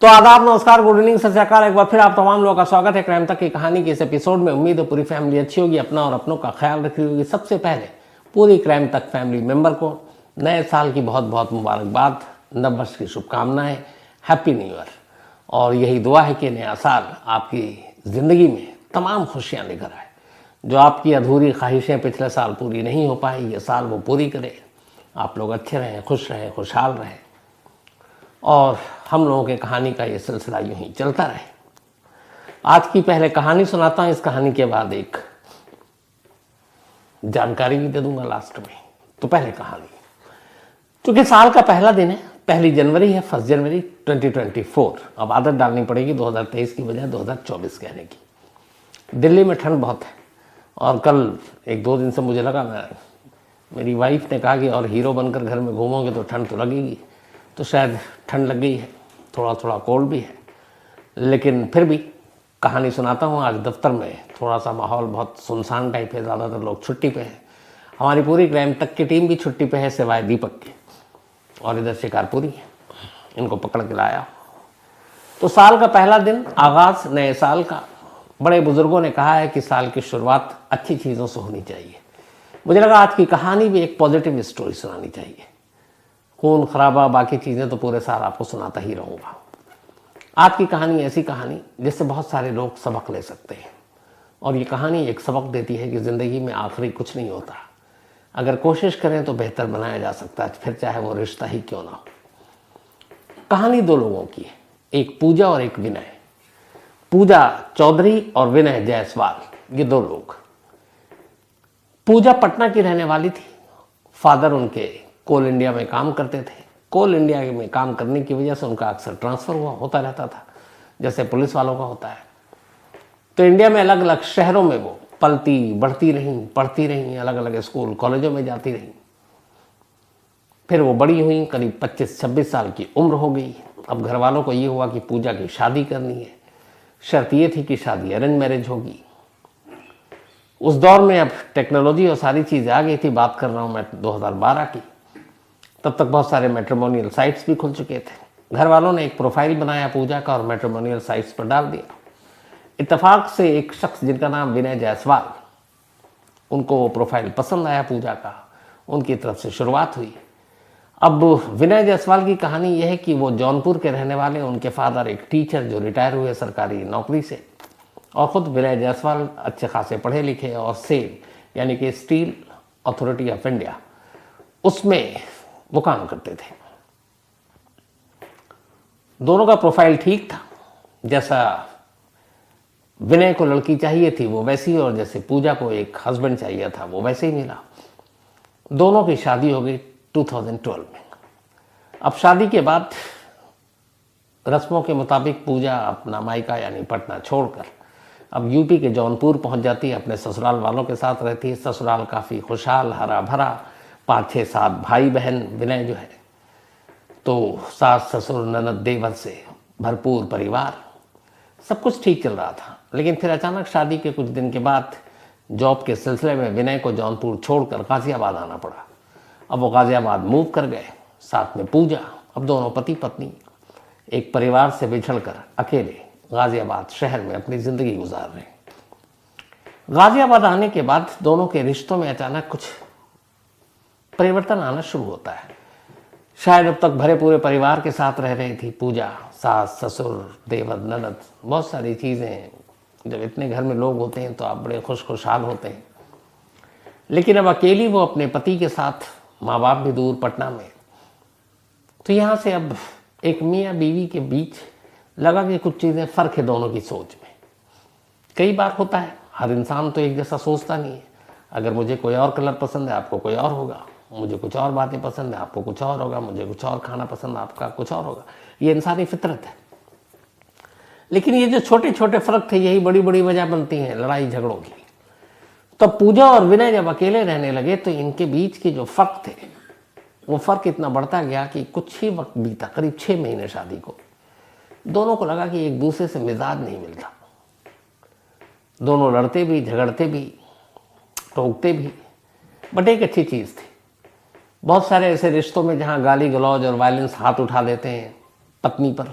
तो आदाब, नमस्कार, गुड इवनिंग, सत श्री अकाल। एक बार फिर आप तमाम लोगों का स्वागत है क्राइम तक की कहानी के इस एपिसोड में। उम्मीद है पूरी फैमिली अच्छी होगी, अपना और अपनों का ख्याल रखी होगी। सबसे पहले पूरी क्राइम तक फैमिली मेंबर को नए साल की बहुत बहुत मुबारकबाद, नव वर्ष की शुभकामनाएं, हैप्पी न्यू ईयर। और यही दुआ है कि नया साल आपकी ज़िंदगी में तमाम खुशियाँ लेकर आए। जो आपकी अधूरी ख्वाहिशें पिछले साल पूरी नहीं हो पाई, ये साल वो पूरी करे। आप लोग अच्छे रहें, खुश रहें, खुशहाल रहें और हम लोगों के कहानी का ये सिलसिला यूं ही चलता रहे। आज की पहले कहानी सुनाता हूं, इस कहानी के बाद एक जानकारी भी दे दूंगा लास्ट में। तो पहले कहानी, क्योंकि साल का पहला दिन है, पहली जनवरी है, 1 जनवरी 2024। अब आदत डालनी पड़ेगी 2023 की बजाय 2024 कहने की। दिल्ली में ठंड बहुत है और कल 1-2 दिन से मुझे लगा, मेरी वाइफ ने कहा कि और हीरो बनकर घर में घूमोगे तो ठंड तो लगेगी, तो शायद ठंड लग गई है, थोड़ा थोड़ा कोल्ड भी है। लेकिन फिर भी कहानी सुनाता हूँ। आज दफ्तर में थोड़ा सा माहौल बहुत सुनसान टाइप है, ज़्यादातर लोग छुट्टी पे हैं। हमारी पूरी क्राइम तक की टीम भी छुट्टी पे है सिवाय दीपक के, और इधर शिकारपुरी है, इनको पकड़ के लाया। तो साल का पहला दिन, आगाज़ नए साल का। बड़े बुजुर्गों ने कहा है कि साल की शुरुआत अच्छी चीज़ों से होनी चाहिए। मुझे लगा आज की कहानी भी एक पॉजिटिव स्टोरी सुनानी चाहिए। खून खराबा बाकी चीज़ें तो पूरे साल आपको सुनाता ही रहूँगा। आज की कहानी ऐसी कहानी जिससे बहुत सारे लोग सबक ले सकते हैं, और ये कहानी एक सबक देती है कि ज़िंदगी में आखिरी कुछ नहीं होता। अगर कोशिश करें तो बेहतर बनाया जा सकता है, फिर चाहे वो रिश्ता ही क्यों ना हो। कहानी 2 लोगों की है, एक पूजा और एक विनय। पूजा चौधरी और विनय जायसवाल, ये 2 लोग। पूजा पटना की रहने वाली थी। फादर उनके कोल इंडिया में काम करते थे। कोल इंडिया में काम करने की वजह से उनका अक्सर ट्रांसफ़र होता रहता था, जैसे पुलिस वालों का होता है। तो इंडिया में अलग अलग शहरों में वो पलती बढ़ती रहीं, पढ़ती रहीं, अलग अलग स्कूल कॉलेजों में जाती रहीं। फिर वो बड़ी हुई, करीब 25-26 साल की उम्र हो गई। अब घर वालों को ये हुआ कि पूजा की शादी करनी है। शर्त ये थी कि शादी अरेंज मैरिज होगी। उस दौर में अब टेक्नोलॉजी और सारी चीज़ें आ गई थी। बात कर रहा हूँ मैं 2012 की। तब तक बहुत सारे मैट्रिमोनियल साइट्स भी खुल चुके थे। घर वालों ने एक प्रोफाइल बनाया पूजा का और मैट्रिमोनियल साइट्स पर डाल दिया। इत्तेफाक से एक शख्स जिनका नाम विनय जायसवाल, उनको वो प्रोफाइल पसंद आया पूजा का। उनकी तरफ से शुरुआत हुई। अब विनय जायसवाल की कहानी यह है कि वो जौनपुर के रहने वाले, उनके फादर एक टीचर जो रिटायर हुए सरकारी नौकरी से, और ख़ुद विनय जायसवाल अच्छे खासे पढ़े लिखे और सेल यानी कि स्टील अथॉरिटी ऑफ इंडिया, उसमें वो काम करते थे। दोनों का प्रोफाइल ठीक था। जैसा विनय को लड़की चाहिए थी वो वैसी, और जैसे पूजा को एक हस्बैंड चाहिए था वो वैसे ही मिला। दोनों की शादी हो गई 2012 में। अब शादी के बाद रस्मों के मुताबिक पूजा अपना मायका यानी पटना छोड़कर अब यूपी के जौनपुर पहुंच जाती है। अपने ससुराल वालों के साथ रहती है। ससुराल काफ़ी खुशहाल, हरा भरा, 5-6-7 भाई बहन विनय जो है, तो सास ससुर ननद देवर से भरपूर परिवार, सब कुछ ठीक चल रहा था। लेकिन फिर अचानक शादी के कुछ दिन के बाद जॉब के सिलसिले में विनय को जौनपुर छोड़कर गाज़ियाबाद आना पड़ा। अब वो गाज़ियाबाद मूव कर गए, साथ में पूजा। अब दोनों पति पत्नी एक परिवार से बिछड़कर अकेले गाज़ियाबाद शहर में अपनी ज़िंदगी गुजार रहे हैं। गाज़ियाबाद आने के बाद दोनों के रिश्तों में अचानक कुछ परिवर्तन आना शुरू होता है। शायद अब तक भरे पूरे परिवार के साथ रह रही थी पूजा, सास ससुर देवर ननद, बहुत सारी चीज़ें। जब इतने घर में लोग होते हैं तो आप बड़े खुशहाल होते हैं। लेकिन अब अकेली वो अपने पति के साथ, माँ बाप भी दूर पटना में। तो यहाँ से अब एक मियाँ बीवी के बीच लगा कि कुछ चीज़ें फ़र्क है दोनों की सोच में। कई बार होता है, हर इंसान तो एक जैसा सोचता नहीं है। अगर मुझे कोई और कलर पसंद है, आपको कोई और होगा। मुझे कुछ और बातें पसंद है, आपको कुछ और होगा। मुझे कुछ और खाना पसंद है, आपका कुछ और होगा। ये इंसानी फितरत है। लेकिन ये जो छोटे छोटे फ़र्क थे, यही बड़ी बड़ी वजह बनती हैं लड़ाई झगड़ों की। तो पूजा और विनय जब अकेले रहने लगे तो इनके बीच के जो फ़र्क थे, वो फ़र्क इतना बढ़ता गया कि कुछ ही वक्त बीता, करीब 6 महीने शादी को, दोनों को लगा कि एक दूसरे से मिजाज नहीं मिलता। दोनों लड़ते भी, झगड़ते भी, टोकते भी, बट एक अच्छी चीज़ थी। बहुत सारे ऐसे रिश्तों में जहाँ गाली गलौज और वायलेंस हाथ उठा देते हैं पत्नी पर,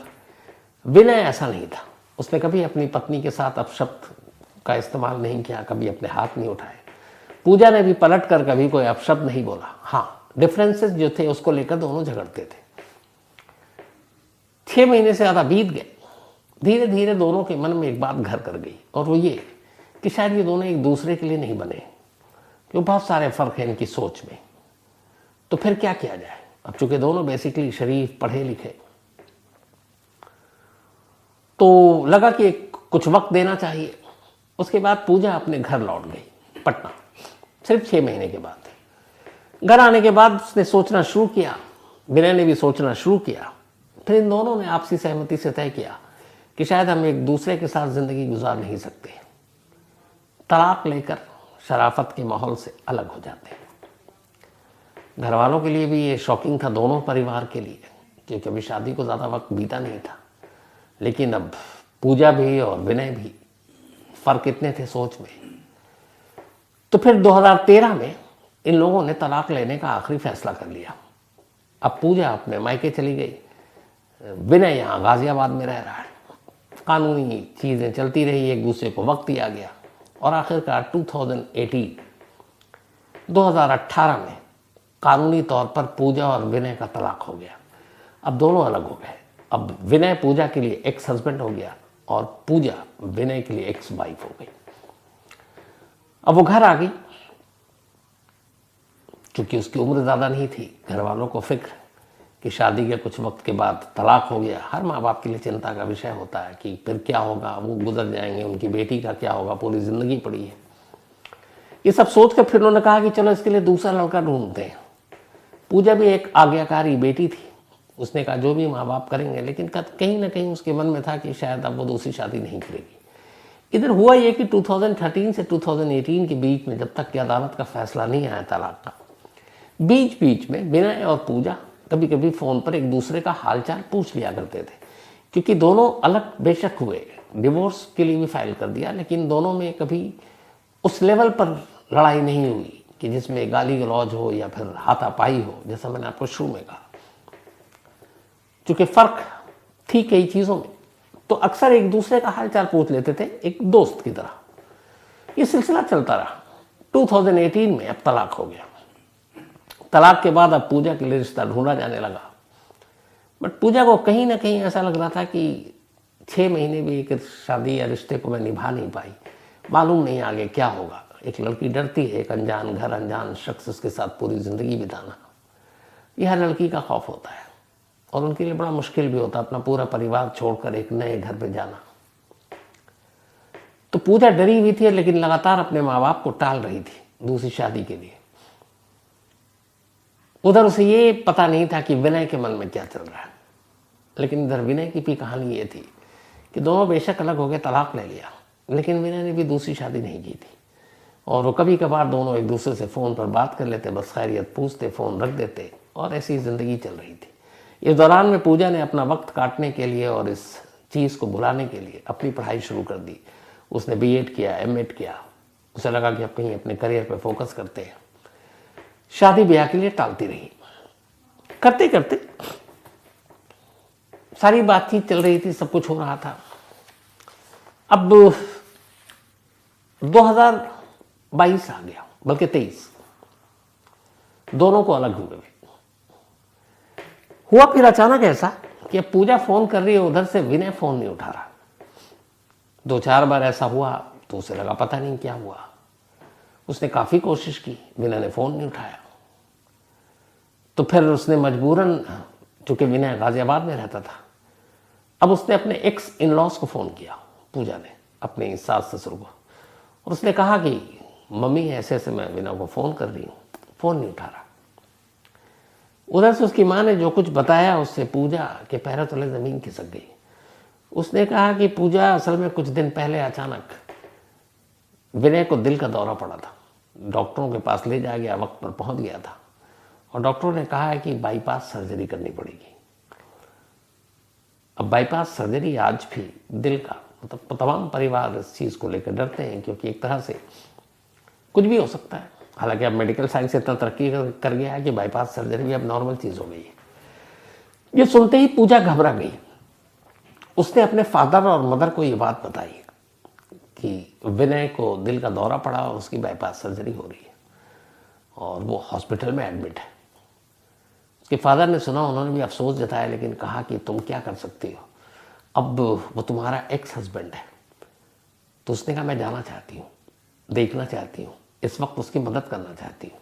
विनय ऐसा नहीं था, उसने कभी अपनी पत्नी के साथ अपशब्द का इस्तेमाल नहीं किया, कभी अपने हाथ नहीं उठाए। पूजा ने भी पलट कर कभी कोई अपशब्द नहीं बोला। हाँ, डिफरेंसेस जो थे उसको लेकर दोनों झगड़ते थे। 6 महीने से ज़्यादा बीत गए। धीरे धीरे दोनों के मन में एक बात घर कर गई, और वो ये कि शायद ये दोनों एक दूसरे के लिए नहीं बने, क्योंकि बहुत सारे फर्क हैं इनकी सोच में। तो फिर क्या किया जाए? अब चूंकि दोनों बेसिकली शरीफ पढ़े लिखे, तो लगा कि कुछ वक्त देना चाहिए। उसके बाद पूजा अपने घर लौट गई पटना, सिर्फ 6 महीने के बाद। घर आने के बाद उसने सोचना शुरू किया, विनय ने भी सोचना शुरू किया। फिर इन दोनों ने आपसी सहमति से तय किया कि शायद हम एक दूसरे के साथ जिंदगी गुजार नहीं सकते, तलाक लेकर शराफत के माहौल से अलग हो जाते हैं। घर वालों के लिए भी ये शॉकिंग था, दोनों परिवार के लिए, क्योंकि अभी शादी को ज़्यादा वक्त बीता नहीं था। लेकिन अब पूजा भी और विनय भी, फर्क इतने थे सोच में। तो फिर 2013 में इन लोगों ने तलाक लेने का आखिरी फैसला कर लिया। अब पूजा अपने मायके चली गई, विनय यहाँ गाजियाबाद में रह रहा है। कानूनी चीज़ें चलती रही, एक दूसरे को वक्त दिया गया, और आखिरकार 2018 में कानूनी तौर पर पूजा और विनय का तलाक हो गया। अब दोनों अलग हो गए। अब विनय पूजा के लिए एक्स हस्बैंड हो गया, और पूजा विनय के लिए एक्स वाइफ हो गई। अब वो घर आ गई, क्योंकि उसकी उम्र ज़्यादा नहीं थी। घर वालों को फिक्र कि शादी के कुछ वक्त के बाद तलाक हो गया। हर माँ बाप के लिए चिंता का विषय होता है कि फिर क्या होगा, वो गुजर जाएंगे, उनकी बेटी का क्या होगा, पूरी ज़िंदगी पड़ी है। ये सब सोच कर फिर उन्होंने कहा कि चलो इसके लिए दूसरा लड़का ढूंढते हैं। पूजा भी एक आज्ञाकारी बेटी थी, उसने कहा जो भी माँ बाप करेंगे, लेकिन कहीं ना कहीं उसके मन में था कि शायद अब वो दूसरी शादी नहीं करेगी। इधर हुआ ये कि 2013 से 2018 के बीच में, जब तक कि अदालत का फैसला नहीं आया तलाक का, बीच बीच में विनय और पूजा कभी कभी फ़ोन पर एक दूसरे का हालचाल पूछ लिया करते थे। क्योंकि दोनों अलग बेशक हुए, डिवोर्स के लिए भी फाइल कर दिया, लेकिन दोनों में कभी उस लेवल पर लड़ाई नहीं हुई कि जिसमें गाली गलौज हो या फिर हाथापाई हो, जैसा मैंने आपको शुरू में कहा। चूंकि फ़र्क थी कई चीज़ों में, तो अक्सर एक दूसरे का हालचाल पूछ लेते थे, एक दोस्त की तरह। ये सिलसिला चलता रहा। 2018 में अब तलाक हो गया। तलाक के बाद अब पूजा के लिए रिश्ता ढूंढा जाने लगा, बट पूजा को कहीं ना कहीं ऐसा लग रहा था कि 6 महीने भी एक शादी या रिश्ते को मैं निभा नहीं पाई, मालूम नहीं आगे क्या होगा। एक लड़की डरती है, एक अनजान घर, अनजान शख्स, उसके साथ पूरी ज़िंदगी बिताना, यह हर लड़की का खौफ होता है, और उनके लिए बड़ा मुश्किल भी होता है अपना पूरा परिवार छोड़कर एक नए घर पे जाना। तो पूजा डरी हुई थी, लेकिन लगातार अपने माँ बाप को टाल रही थी दूसरी शादी के लिए। उधर उसे ये पता नहीं था कि विनय के मन में क्या चल रहा है। लेकिन इधर विनय की भी कहानी ये थी कि दोनों बेशक अलग हो गए, तलाक ले लिया, लेकिन विनय ने भी दूसरी शादी नहीं की थी। और वो कभी कभार दोनों एक दूसरे से फ़ोन पर बात कर लेते, बस खैरियत पूछते, फ़ोन रख देते, और ऐसी ज़िंदगी चल रही थी। इस दौरान में पूजा ने अपना वक्त काटने के लिए और इस चीज़ को भुलाने के लिए अपनी पढ़ाई शुरू कर दी। उसने बीएड किया, एमएड किया। उसे लगा कि अब कहीं अपने करियर पर फोकस करते हैं। शादी ब्याह के लिए टालती रही। करते करते सारी बातचीत चल रही थी, सब कुछ हो रहा था। अब 2022 आ गया, बल्कि 23, दोनों को अलग हुए हुआ। फिर अचानक ऐसा कि अब पूजा फोन कर रही है, उधर से विनय फोन नहीं उठा रहा। 2-4 बार ऐसा हुआ तो उसे लगा पता नहीं क्या हुआ। उसने काफ़ी कोशिश की, विनय ने फ़ोन नहीं उठाया। तो फिर उसने मजबूरन, चूँकि विनय गाजियाबाद में रहता था, अब उसने अपने एक्स इन लॉज को फ़ोन किया, पूजा ने अपने सास ससुर को, और उसने कहा कि मम्मी ऐसे ऐसे मैं विनय को फ़ोन कर रही हूँ, फ़ोन नहीं उठा रहा। उधर से उसकी माँ ने जो कुछ बताया, उससे पूजा के पैरों तले ज़मीन खिसक गई। उसने कहा कि पूजा, असल में कुछ दिन पहले अचानक विनय को दिल का दौरा पड़ा था। डॉक्टरों के पास ले जाया गया, वक्त पर पहुंच गया था, और डॉक्टरों ने कहा है कि बाईपास सर्जरी करनी पड़ेगी। अब बाईपास सर्जरी आज भी दिल का, मतलब तमाम परिवार इस चीज़ को लेकर डरते हैं, क्योंकि एक तरह से कुछ भी हो सकता है। हालांकि अब मेडिकल साइंस इतना तरक्की कर गया है कि बाईपास सर्जरी भी अब नॉर्मल चीज़ हो गई है। ये सुनते ही पूजा घबरा गई। उसने अपने फादर और मदर को ये बात बताई कि विनय को दिल का दौरा पड़ा और उसकी बाईपास सर्जरी हो रही है और वो हॉस्पिटल में एडमिट है। उसके फादर ने सुना, उन्होंने भी अफसोस जताया, लेकिन कहा कि तुम क्या कर सकती हो, अब वो तुम्हारा एक्स हस्बैंड है। तो उसने कहा मैं जाना चाहती हूँ, देखना चाहती हूँ, इस वक्त उसकी मदद करना चाहती हूँ।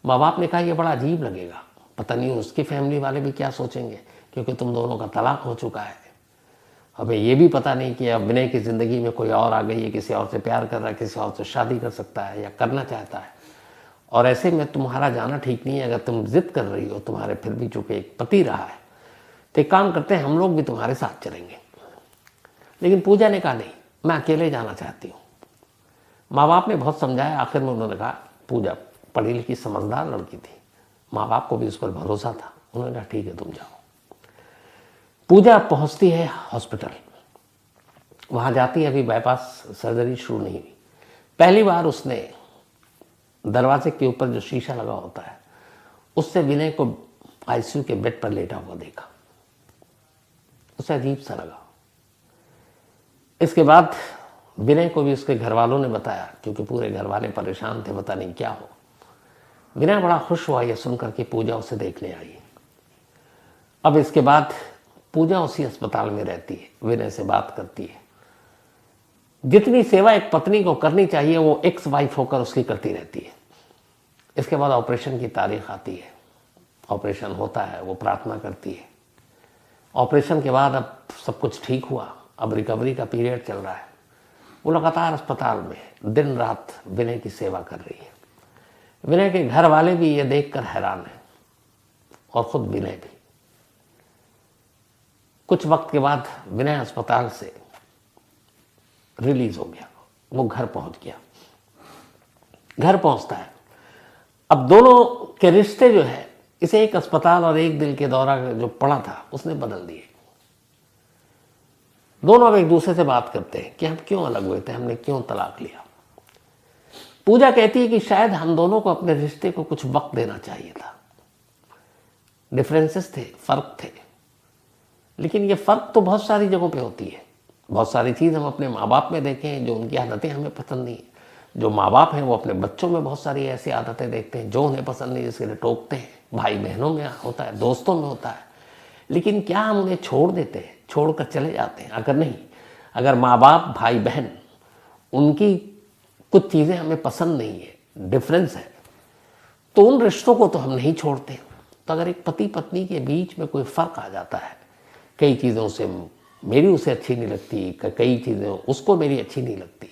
माँ बाप ने कहा ये बड़ा अजीब लगेगा, पता नहीं उसकी फैमिली वाले भी क्या सोचेंगे, क्योंकि तुम दोनों का तलाक हो चुका है। हमें ये भी पता नहीं कि अब विनय की ज़िंदगी में कोई और आ गई है, किसी और से प्यार कर रहा है, किसी और से शादी कर सकता है या करना चाहता है, और ऐसे में तुम्हारा जाना ठीक नहीं है। अगर तुम जिद कर रही हो, तुम्हारे फिर भी चूंकि एक पति रहा है, तो एक काम करते हैं, हम लोग भी तुम्हारे साथ चलेंगे। लेकिन पूजा ने कहा नहीं, मैं अकेले जाना चाहती हूँ। माँ बाप ने बहुत समझाया, आखिर में उन्होंने कहा, पूजा पढ़ी लिखी समझदार लड़की थी, माँ बाप को भी उस पर भरोसा था, उन्होंने कहा ठीक है तुम जाओ। पूजा पहुंचती है हॉस्पिटल, वहां जाती है, अभी बाईपास सर्जरी शुरू नहीं हुई। पहली बार उसने दरवाजे के ऊपर जो शीशा लगा होता है उससे विनय को आईसीयू के बेड पर लेटा हुआ देखा। उसे अजीब सा लगा। इसके बाद विनय को भी उसके घर वालों ने बताया, क्योंकि पूरे घर वाले परेशान थे, पता नहीं क्या हो। विनय बड़ा खुश हुआ ये सुनकर कि पूजा उसे देखने आई। अब इसके बाद पूजा उसी अस्पताल में रहती है, विनय से बात करती है। जितनी सेवा एक पत्नी को करनी चाहिए वो एक्स वाइफ होकर उसकी करती रहती है। इसके बाद ऑपरेशन की तारीख आती है, ऑपरेशन होता है, वो प्रार्थना करती है। ऑपरेशन के बाद अब सब कुछ ठीक हुआ, अब रिकवरी का पीरियड चल रहा है। वो लगातार अस्पताल में दिन रात विनय की सेवा कर रही है। विनय के घर वाले भी ये देखकर हैरान हैं और खुद विनय भी। कुछ वक्त के बाद विनय अस्पताल से रिलीज हो गया, वो घर पहुंच गया। घर पहुंचता है, अब दोनों के रिश्ते जो है, इसे एक अस्पताल और एक दिल के दौरा जो पड़ा था उसने बदल दिए। दोनों अब एक दूसरे से बात करते हैं कि हम क्यों अलग हुए थे, हमने क्यों तलाक लिया। पूजा कहती है कि शायद हम दोनों को अपने रिश्ते को कुछ वक्त देना चाहिए था। डिफरेंसेस थे, फर्क थे, लेकिन ये फर्क तो बहुत सारी जगहों पे होती है। बहुत सारी चीज़ हम अपने माँ बाप में देखें जो उनकी आदतें हमें पसंद नहीं है। जो माँ बाप हैं वो अपने बच्चों में बहुत सारी ऐसी आदतें देखते हैं जो उन्हें पसंद नहीं, जिसके लिए टोकते हैं। भाई बहनों में होता है, दोस्तों में होता है। लेकिन क्या हम उन्हें छोड़ देते हैं, छोड़कर चले जाते हैं? अगर नहीं, अगर माँ बाप भाई बहन उनकी कुछ चीज़ें हमें पसंद नहीं है, डिफरेंस है, तो उन रिश्तों को तो हम नहीं छोड़ते। तो अगर एक पति पत्नी के बीच में कोई फ़र्क आ जाता है, कई चीज़ों से मेरी उसे अच्छी नहीं लगती, कई चीज़ें उसको मेरी अच्छी नहीं लगती,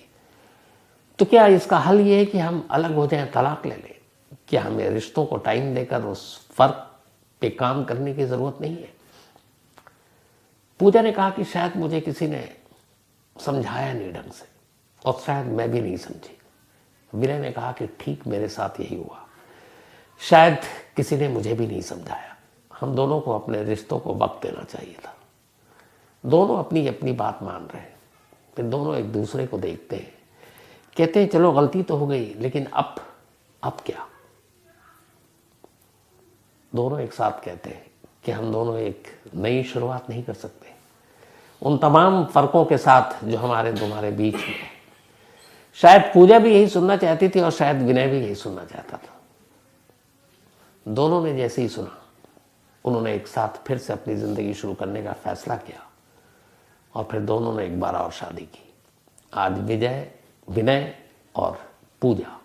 तो क्या इसका हल ये है कि हम अलग हो जाएं, तलाक ले लें? क्या हमें रिश्तों को टाइम देकर उस फर्क पे काम करने की ज़रूरत नहीं है? पूजा ने कहा कि शायद मुझे किसी ने समझाया नहीं ढंग से, और शायद मैं भी नहीं समझी। विनय ने कहा कि ठीक मेरे साथ यही हुआ, शायद किसी ने मुझे भी नहीं समझाया। हम दोनों को अपने रिश्तों को वक्त देना चाहिए था। दोनों अपनी अपनी बात मान रहे हैं, फिर दोनों एक दूसरे को देखते हैं, कहते हैं चलो गलती तो हो गई, लेकिन अब क्या? दोनों एक साथ कहते हैं कि हम दोनों एक नई शुरुआत नहीं कर सकते उन तमाम फर्कों के साथ जो हमारे तुम्हारे बीच में है। शायद पूजा भी यही सुनना चाहती थी और शायद विनय भी यही सुनना चाहता था। दोनों ने जैसे ही सुना, उन्होंने एक साथ फिर से अपनी जिंदगी शुरू करने का फैसला किया और फिर दोनों ने एक बार और शादी की। आज विनय और पूजा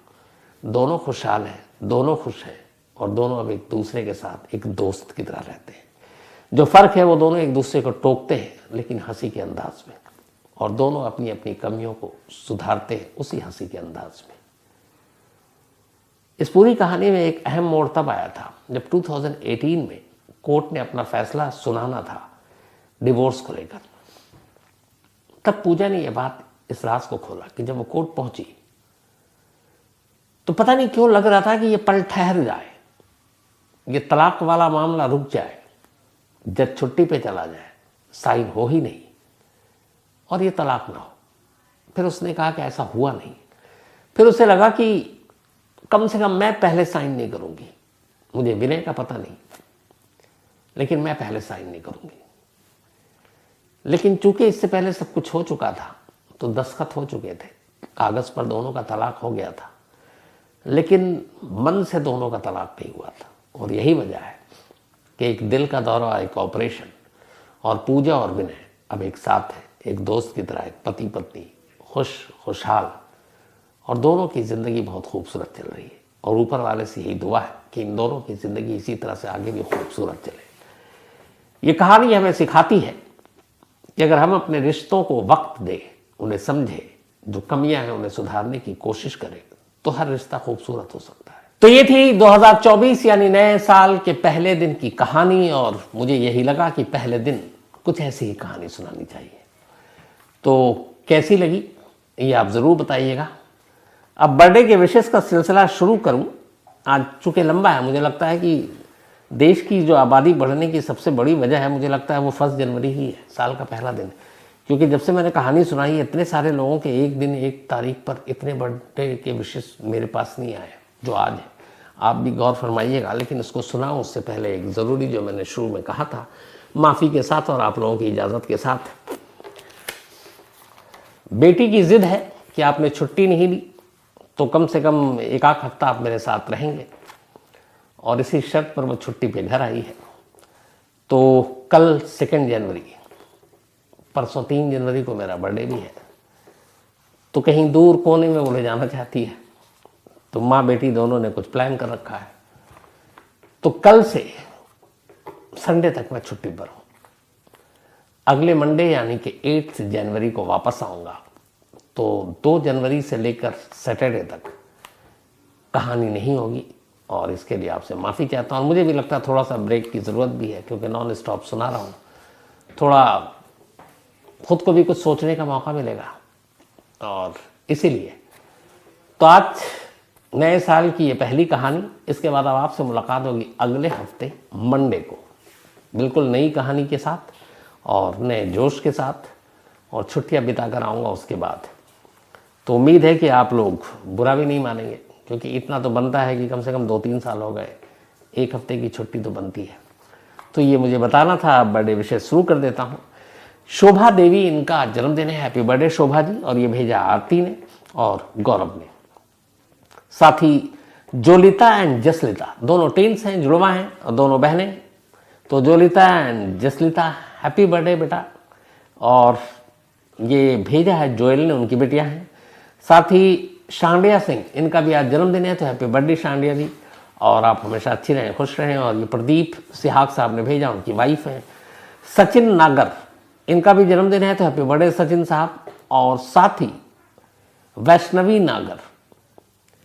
दोनों खुशहाल हैं, दोनों खुश हैं और दोनों अब एक दूसरे के साथ एक दोस्त की तरह रहते हैं। जो फर्क है वो दोनों एक दूसरे को टोकते हैं, लेकिन हंसी के अंदाज में, और दोनों अपनी अपनी कमियों को सुधारते हैं उसी हंसी के अंदाज में। इस पूरी कहानी में एक अहम मोड़ तब आया था जब 2018 में कोर्ट ने अपना फैसला सुनाना था डिवोर्स को लेकर। तब पूजा ने यह बात, इस राज को खोला कि जब वो कोर्ट पहुंची तो पता नहीं क्यों लग रहा था कि ये पल ठहर जाए, ये तलाक वाला मामला रुक जाए, जज छुट्टी पे चला जाए, साइन हो ही नहीं और ये तलाक ना हो। फिर उसने कहा कि ऐसा हुआ नहीं। फिर उसे लगा कि कम से कम मैं पहले साइन नहीं करूंगी। मुझे विनय का पता नहीं, लेकिन मैं पहले साइन नहीं करूंगी। लेकिन चूंकि इससे पहले सब कुछ हो चुका था तो दस्तखत हो चुके थे, कागज़ पर दोनों का तलाक हो गया था, लेकिन मन से दोनों का तलाक नहीं हुआ था। और यही वजह है कि एक दिल का दौरा, एक ऑपरेशन, और पूजा और विनय अब एक साथ है, एक दोस्त की तरह, एक पति पत्नी, खुशहाल, और दोनों की ज़िंदगी बहुत खूबसूरत चल रही है। और ऊपर वाले से यही दुआ है कि इन दोनों की ज़िंदगी इसी तरह से आगे भी खूबसूरत चले। ये कहानी हमें सिखाती है कि अगर हम अपने रिश्तों को वक्त दें, उन्हें समझें, जो कमियां हैं उन्हें सुधारने की कोशिश करें, तो हर रिश्ता खूबसूरत हो सकता है। तो ये थी 2024 यानी नए साल के पहले दिन की कहानी, और मुझे यही लगा कि पहले दिन कुछ ऐसी ही कहानी सुनानी चाहिए। तो कैसी लगी ये आप ज़रूर बताइएगा। अब बर्थडे के विशेष का सिलसिला शुरू करूं। आज चूँकि लंबा है, मुझे लगता है कि देश की जो आबादी बढ़ने की सबसे बड़ी वजह है, मुझे लगता है वो 1 जनवरी ही है, साल का पहला दिन। क्योंकि जब से मैंने कहानी सुनाई है, इतने सारे लोगों के एक दिन एक तारीख पर इतने बर्थडे के विशेष मेरे पास नहीं आए जो आज है। आप भी गौर फरमाइएगा। लेकिन इसको सुनाऊं उससे पहले एक ज़रूरी, जो मैंने शुरू में कहा था, माफ़ी के साथ और आप लोगों की इजाज़त के साथ, बेटी की जिद है कि आपने छुट्टी नहीं ली तो कम से कम एक आध हफ्ता आप मेरे साथ रहेंगे, और इसी शर्त पर वो छुट्टी पे घर आई है। तो कल 2 जनवरी, परसों 3 जनवरी को मेरा बर्थडे भी है। तो कहीं दूर कोने में वो ले जाना चाहती है, तो माँ बेटी दोनों ने कुछ प्लान कर रखा है। तो कल से संडे तक मैं छुट्टी पर हूँ। अगले मंडे यानी कि 8 जनवरी को वापस आऊँगा। तो 2 जनवरी से लेकर सैटरडे तक कहानी नहीं होगी, और इसके लिए आपसे माफ़ी चाहता हूँ। और मुझे भी लगता है थोड़ा सा ब्रेक की ज़रूरत भी है, क्योंकि नॉन स्टॉप सुना रहा हूँ। थोड़ा खुद को भी कुछ सोचने का मौका मिलेगा, और इसीलिए तो आज नए साल की ये पहली कहानी। इसके बाद अब आपसे मुलाकात होगी अगले हफ्ते मंडे को, बिल्कुल नई कहानी के साथ और नए जोश के साथ, और छुट्टियां बिता कर आऊँगा उसके बाद। तो उम्मीद है कि आप लोग बुरा भी नहीं मानेंगे, क्योंकि इतना तो बनता है कि कम से कम 2-3 साल हो गए, 1 हफ्ते की छुट्टी तो बनती है। तो ये मुझे बताना था। बर्थडे विशेष शुरू कर देता हूँ। शोभा देवी, इनका जन्मदिन है। Happy birthday Shobha ji. और ये भेजा आरती ने और गौरव ने। साथ ही जोलिता एंड जसलिता, दोनों टेंस हैं, जुड़वा हैं, और दोनों बहनें। तो जोलिता एंड जसलिता, हैप्पी बर्थडे बेटा। और ये भेजा है जोएल ने, उनकी बेटियां हैं। साथ ही शांडिया सिंह, इनका भी आज जन्मदिन है। तो हैप्पी बर्थडे शांडिया जी, और आप हमेशा अच्छी रहें, खुश रहें। और ये प्रदीप सिहाग साहब ने भेजा, उनकी वाइफ हैं। सचिन नागर, इनका भी जन्मदिन है। तो हैप्पी बर्थडे सचिन साहब। और साथ ही वैष्णवी नागर,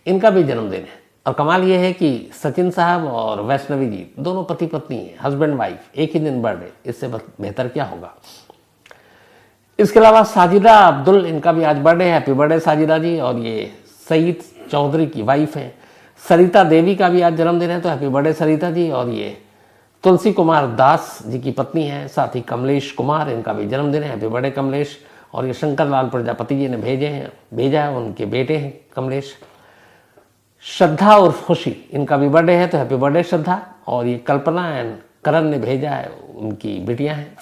इनका भी जन्मदिन है। और कमाल ये है कि सचिन साहब और वैष्णवी जी दोनों पति पत्नी हैं, हस्बैंड वाइफ, एक ही दिन बर्थडे। इससे बेहतर क्या होगा। इसके अलावा साजिदा अब्दुल, इनका भी आज बर्थडे है। हैप्पी बर्थडे साजिदा जी। और ये सईद चौधरी की वाइफ हैं। सरिता देवी का भी आज जन्मदिन है। तो हैप्पी बर्थडे सरिता जी। और ये तुलसी कुमार दास जी की पत्नी हैं। साथ ही कमलेश कुमार, इनका भी जन्मदिन है। Happy birthday Kamlesh. और ये शंकर लाल प्रजापति जी ने भेजा है, उनके बेटे हैं कमलेश। श्रद्धा और खुशी, इनका भी बर्थडे है। तो हैप्पी बर्थडे श्रद्धा। और ये कल्पना एंड करण ने भेजा है, उनकी बेटियां हैं।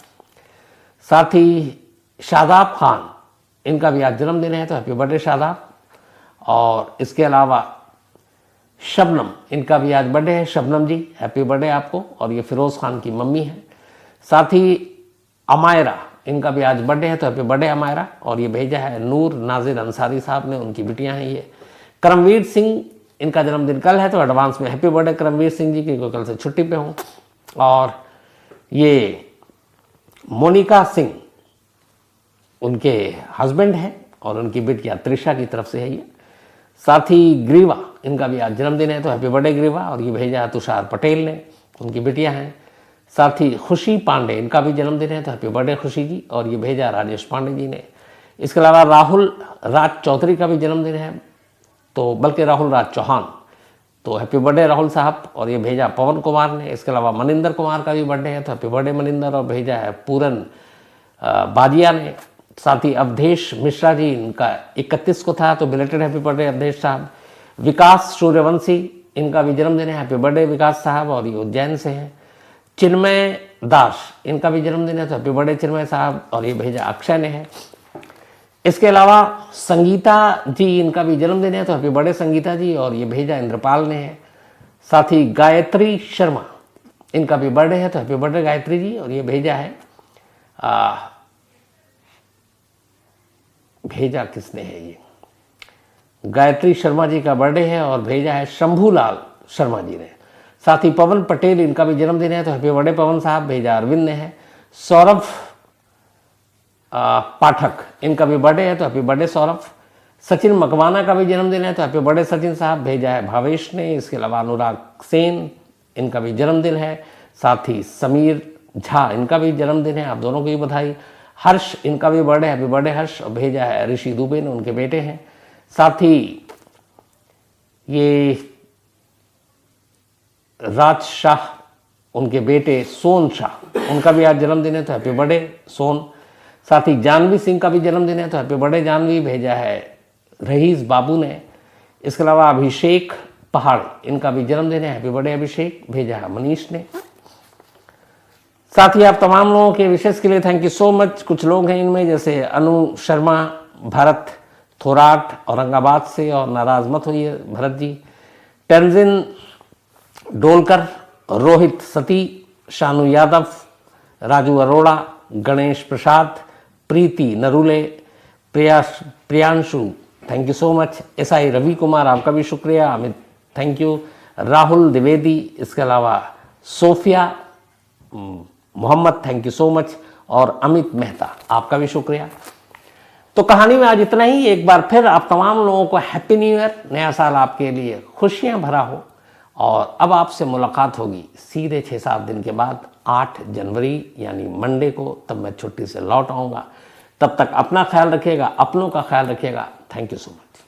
साथ ही शादाब खान, इनका भी आज जन्मदिन है। तो हैप्पी बर्थडे शादाब। और इसके अलावा शबनम, इनका भी आज बर्थडे है। शबनम जी, हैप्पी बर्थडे आपको। और ये फिरोज खान की मम्मी है। साथ ही अमायरा, इनका भी आज बर्थडे है। तो हैप्पी बर्थडे अमायरा। और ये भेजा है नूर नाजिर अंसारी साहब ने, उनकी बेटियां हैं। ये करमवीर सिंह, इनका जन्मदिन कल है। तो एडवांस में हैप्पी बर्थडे करमवीर सिंह जी की, को कल से छुट्टी पे हूँ। और ये मोनिका सिंह, उनके हस्बैंड हैं, और उनकी बेटियां त्रिशा की तरफ से है ये। साथ ही ग्रीवा, इनका भी आज जन्मदिन है। तो हैप्पी बर्थडे ग्रीवा। और ये भेजा है तुषार पटेल ने, उनकी बेटियां हैं। साथ ही खुशी पांडे, इनका भी जन्मदिन है। तो हैप्पी बर्थडे खुशी जी। और ये भेजा राजेश पांडे जी ने। इसके अलावा राहुल राज चौधरी का भी जन्मदिन है, तो बल्कि राहुल राज चौहान। तो हैप्पी बर्थडे राहुल साहब। और ये भेजा पवन कुमार ने। इसके अलावा मनिंदर कुमार का भी बर्थडे है। तो हैप्पी बर्थडे मनिंदर। और भेजा है पूरन बाजिया ने। साथ ही अवधेश मिश्रा जी, इनका 31 को था। तो बिलेटेड हैप्पी बर्थडे अवधेश साहब। विकास सूर्यवंशी, इनका भी जन्मदिन है। हैप्पी बर्थडे विकास साहब। और ये उज्जैन से हैं। चिन्मय दास, इनका भी जन्मदिन है, तो हैप्पी बर्थडे चिन्मय साहब, और ये भेजा अक्षय ने है। इसके अलावा संगीता जी, इनका भी जन्मदिन है, तो हैप्पी बर्थडे संगीता जी, और ये भेजा इंद्रपाल ने है। साथ ही गायत्री शर्मा, इनका भी बर्थडे है, तो हैप्पी बर्थडे गायत्री जी, और ये भेजा है भेजा किसने है, ये गायत्री शर्मा जी का बर्थडे है, और भेजा है शंभूलाल शर्मा जी ने। साथ ही पवन पटेल, इनका भी जन्मदिन है, तो हैप्पी बर्थडे पवन साहब, भेजा अरविंद ने है। सौरभ पाठक, इनका भी बर्थडे है, तो हैप्पी बर्थडे सौरभ। सचिन मकवाना का भी जन्मदिन है, तो हैप्पी बर्थडे सचिन साहब, भेजा है भावेश ने। इसके अलावा अनुराग सेन, इनका भी जन्मदिन है। साथ ही समीर झा, इनका भी जन्मदिन है, आप दोनों को भी बधाई। हर्ष, इनका भी बर्थडे, हैप्पी बर्थडे हर्ष, और भेजा है ऋषि दुबे ने, उनके बेटे हैं। साथ ही ये राज शाह, उनके बेटे सोन शाह, उनका भी आज जन्मदिन है, तो हैप्पी बर्थडे सोन। साथ ही जानवी सिंह का भी जन्मदिन है, तो हैप्पी बर्थडे जानवी, भेजा है रहीस बाबू ने। इसके अलावा अभिषेक पहाड़, इनका भी जन्मदिन है, हैप्पी बर्थडे अभिषेक, भेजा है मनीष ने। साथ ही आप तमाम लोगों के विशेष के लिए थैंक यू सो मच। कुछ लोग हैं इनमें, जैसे अनु शर्मा, भरत थोराट औरंगाबाद से, और नाराज मत होइए Bharat ji. Tenzin Dolkar, Rohit Sati, Shanu Yadav, Raju Arora, Ganesh Prasad, Preeti Narule, Priyanshu, thank you so much. SI Ravi Kumar, आपका भी शुक्रिया। Amit, thank you. राहुल द्विवेदी, इसके अलावा Sophia Mohammad, thank you so much. और अमित मेहता, आपका भी शुक्रिया। तो कहानी में आज इतना ही। एक बार फिर आप तमाम लोगों को हैप्पी न्यू ईयर, नया साल आपके लिए खुशियां भरा हो। और अब आपसे मुलाकात होगी सीधे 6-7 दिन के बाद, 8 जनवरी यानी मंडे को, तब मैं छुट्टी से लौट आऊँगा। तब तक अपना ख्याल रखिएगा, अपनों का ख्याल रखिएगा। Thank you so much.